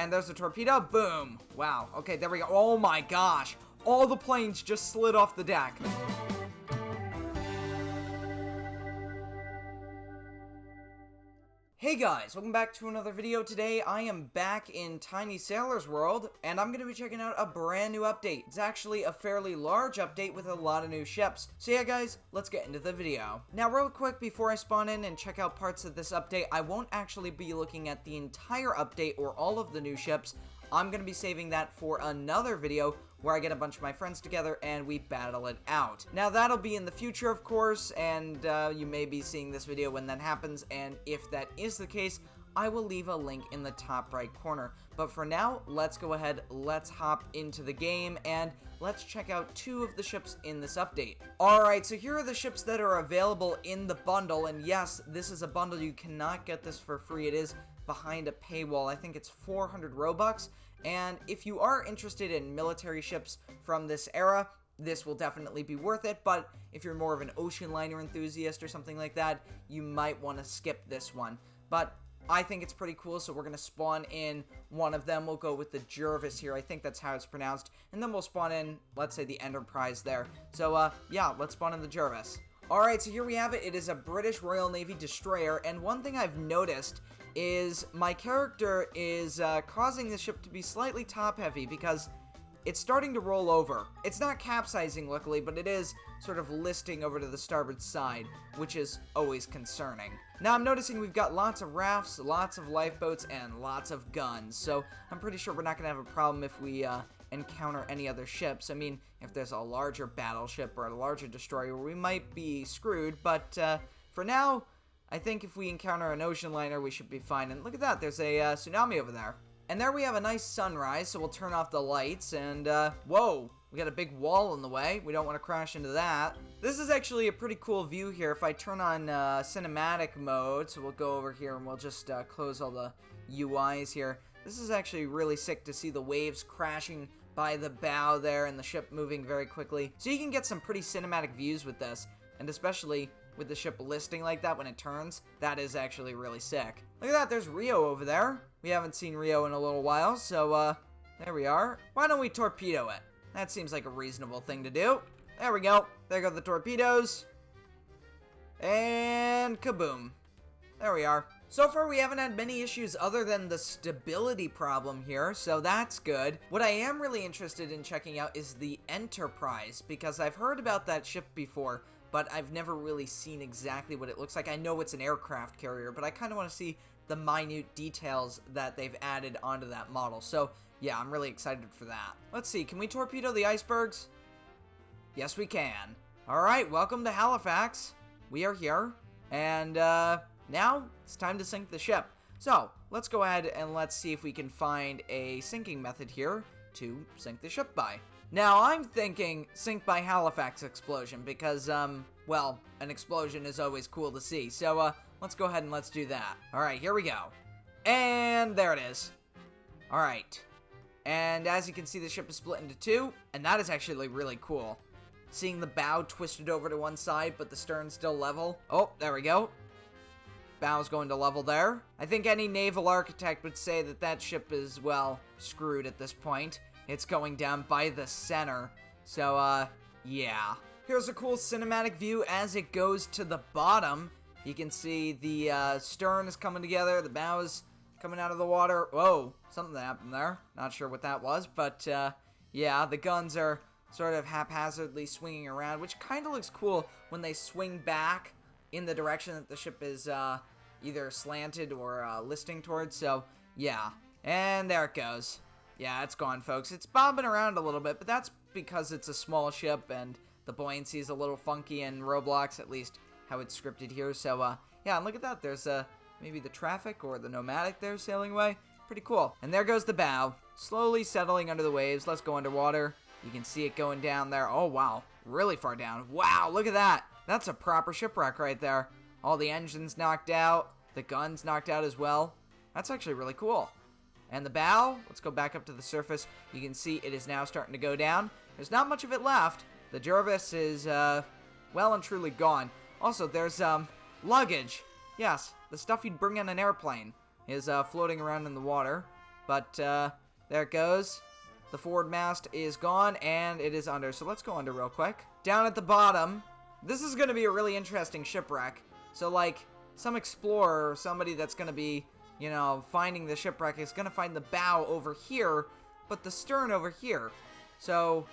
And there's a torpedo. Boom. Wow. Okay, there we go. Oh my gosh. All the planes just slid off the deck. Hey guys, welcome back to another video. Today I am back in Tiny Sailor's World, and I'm going to be checking out a brand new update. It's actually a fairly large update with a lot of new ships. So yeah guys, let's get into the video. Now real quick, before I spawn in and check out parts of this update, I won't actually be looking at the entire update or all of the new ships. I'm going to be saving that for another video where I get a bunch of my friends together and we battle it out. Now that'll be in the future, of course, and you may be seeing this video when that happens, and if that is the case, I will leave a link in the top right corner. But for now, let's go ahead, let's hop into the game, and let's check out two of the ships in this update. Alright, so here are the ships that are available in the bundle, and yes, this is a bundle. You cannot get this for free. It is behind a paywall. I think it's 400 Robux, and if you are interested in military ships from this era, this will definitely be worth it, but if you're more of an ocean liner enthusiast or something like that, you might want to skip this one. But I think it's pretty cool, so we're going to spawn in one of them. We'll go with the Jervis here. I think that's how it's pronounced. And then we'll spawn in, let's say, the Enterprise there. So, yeah, let's spawn in the Jervis. Alright, so here we have it. It is a British Royal Navy destroyer, and one thing I've noticed is my character is causing the ship to be slightly top-heavy because it's starting to roll over. It's not capsizing, luckily, but it is sort of listing over to the starboard side, which is always concerning. Now, I'm noticing we've got lots of rafts, lots of lifeboats, and lots of guns, so I'm pretty sure we're not going to have a problem if we encounter any other ships. I mean, if there's a larger battleship or a larger destroyer, we might be screwed, but for now, I think if we encounter an ocean liner, we should be fine. And look at that, there's a tsunami over there. And there we have a nice sunrise, so we'll turn off the lights, and, whoa, we got a big wall in the way. We don't want to crash into that. This is actually a pretty cool view here. If I turn on cinematic mode, so we'll go over here and we'll just close all the UIs here. This is actually really sick to see the waves crashing by the bow there and the ship moving very quickly. So you can get some pretty cinematic views with this, and especially with the ship listing like that when it turns, that is actually really sick. Look at that, there's Rio over there. We haven't seen Rio in a little while, so there we are. Why don't we torpedo it? That seems like a reasonable thing to do. There we go. There go the torpedoes. And kaboom. There we are. So far, we haven't had many issues other than the stability problem here, so that's good. What I am really interested in checking out is the Enterprise, because I've heard about that ship before, but I've never really seen exactly what it looks like. I know it's an aircraft carrier, but I kind of want to see the minute details that they've added onto that model. So, yeah, I'm really excited for that. Let's see, can we torpedo the icebergs? Yes, we can. Alright, welcome to Halifax. We are here, and now it's time to sink the ship. So, let's go ahead and let's see if we can find a sinking method here to sink the ship by. Now, I'm thinking sink by Halifax explosion because, well, an explosion is always cool to see. So, let's go ahead and let's do that. Alright, here we go. And there it is. Alright. And as you can see, the ship is split into two, and that is actually really cool. Seeing the bow twisted over to one side, but the stern still level. Oh, there we go. Bow's going to level there. I think any naval architect would say that that ship is, well, screwed at this point. It's going down by the center. So, yeah. Here's a cool cinematic view as it goes to the bottom. You can see the stern is coming together, the bow is coming out of the water. Whoa, something happened there. Not sure what that was, but yeah, the guns are sort of haphazardly swinging around, which kind of looks cool when they swing back in the direction that the ship is either slanted or listing towards. So, yeah. And there it goes. Yeah, it's gone, folks. It's bobbing around a little bit, but that's because it's a small ship and the buoyancy is a little funky in Roblox, at least how it's scripted here. So, yeah, and look at that. There's maybe the traffic or the nomadic there sailing away. Pretty cool. And there goes the bow, slowly settling under the waves. Let's go underwater. You can see it going down there. Oh, wow. Really far down. Wow, look at that. That's a proper shipwreck right there. All the engines knocked out. The guns knocked out as well. That's actually really cool. And the bow, let's go back up to the surface. You can see it is now starting to go down. There's not much of it left. The Jervis is, well and truly gone. Also, there's, luggage. Yes, the stuff you'd bring on an airplane is, floating around in the water. But, there it goes. The forward mast is gone, and it is under. So let's go under real quick. Down at the bottom, this is going to be a really interesting shipwreck. So, like, some explorer or somebody that's going to be, you know, finding the shipwreck is going to find the bow over here, but the stern over here. So,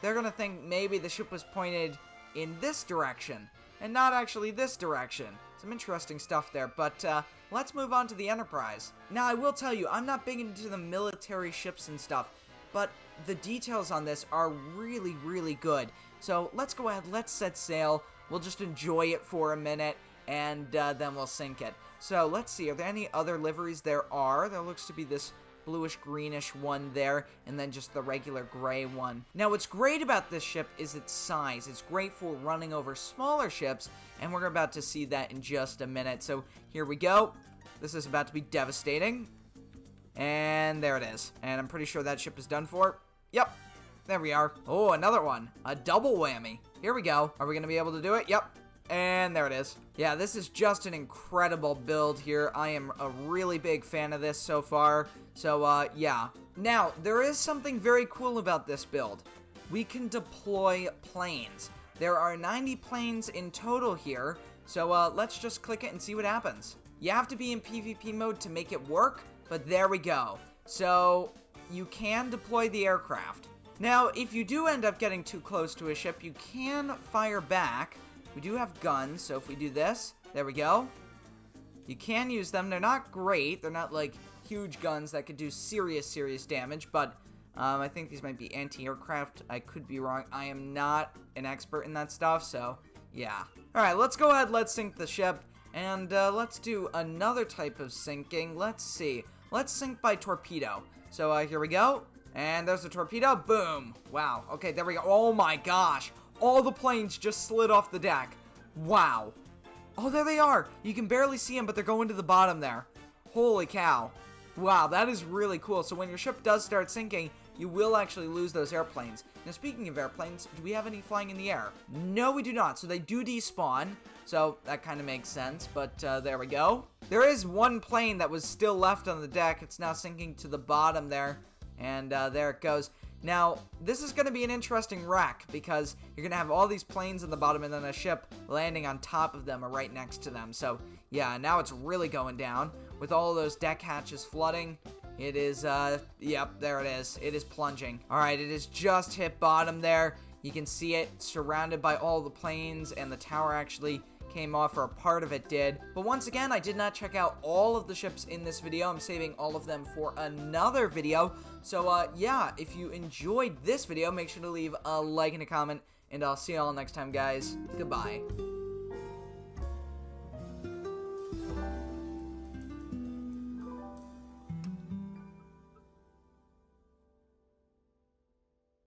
they're going to think maybe the ship was pointed in this direction, and not actually this direction. Some interesting stuff there, but let's move on to the Enterprise. Now, I will tell you, I'm not big into the military ships and stuff, but the details on this are really, really good. So let's go ahead, let's set sail. We'll just enjoy it for a minute, and then we'll sink it. So let's see, are there any other liveries? There are. There looks to be this bluish-greenish one there, and then just the regular gray one. Now, what's great about this ship is its size. It's great for running over smaller ships, and we're about to see that in just a minute. So here we go. This is about to be devastating. And there it is. And I'm pretty sure that ship is done for. Yep. There we are. Oh, another one. A double whammy. Here we go. Are we going to be able to do it? Yep. And there it is. Yeah, this is just an incredible build here. I am a really big fan of this so far. So, yeah. Now, there is something very cool about this build. We can deploy planes. There are 90 planes in total here. So, let's just click it and see what happens. You have to be in PvP mode to make it work, but there we go. So, you can deploy the aircraft. Now, if you do end up getting too close to a ship, you can fire back. We do have guns, so if we do this, there we go. You can use them. They're not great. They're not, like, huge guns that could do serious, serious damage, but I think these might be anti-aircraft. I could be wrong. I am not an expert in that stuff, so yeah. All right, let's go ahead. Let's sink the ship, and let's do another type of sinking. Let's see. Let's sink by torpedo. So here we go, and there's the torpedo. Boom. Wow. Okay, there we go. Oh, my gosh. All the planes just slid off the deck. Wow. Oh, there they are. You can barely see them, but they're going to the bottom there. Holy cow. Wow, that is really cool. So when your ship does start sinking, you will actually lose those airplanes. Now, speaking of airplanes, do we have any flying in the air? No, we do not. So they do despawn. So that kind of makes sense, but there we go. There is one plane that was still left on the deck. It's now sinking to the bottom there, and there it goes. Now, this is going to be an interesting wreck because you're going to have all these planes in the bottom and then a ship landing on top of them or right next to them. So, yeah, now it's really going down with all of those deck hatches flooding. It is, yep, there it is. It is plunging. All right, it has just hit bottom there. You can see it surrounded by all the planes, and the tower actually came off, or a part of it did. But once again, I did not check out all of the ships in this video. I'm saving all of them for another video. So, yeah, if you enjoyed this video, make sure to leave a like and a comment, and I'll see you all next time, guys. Goodbye.